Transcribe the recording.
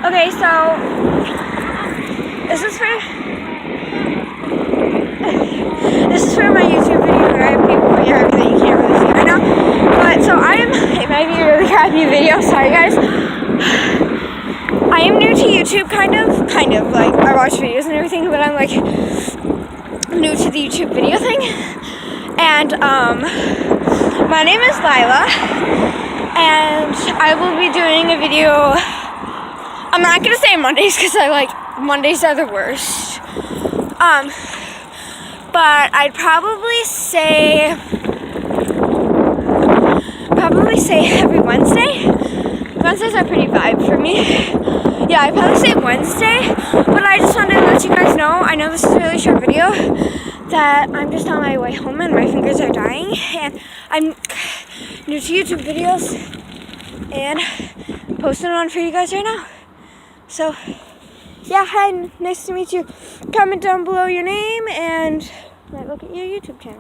Okay, so this is for my YouTube video, and I have people here that you can't really see right now. But so it might be a really crappy video. Sorry, guys. I am new to YouTube, kind of. Like, I watch videos and everything, but I'm like new to the YouTube video thing. And my name is Lila, and I will be doing a video. I'm not gonna say Mondays because Mondays are the worst. But I'd probably say every Wednesday. Wednesdays are pretty vibe for me. Yeah, I'd probably say Wednesday. But I just wanted to let you guys know, I know this is a really short video, that I'm just on my way home and my fingers are dying. And I'm new to YouTube videos and posting one for you guys right now. So, yeah, hi, nice to meet you. Comment down below your name and look at your YouTube channel.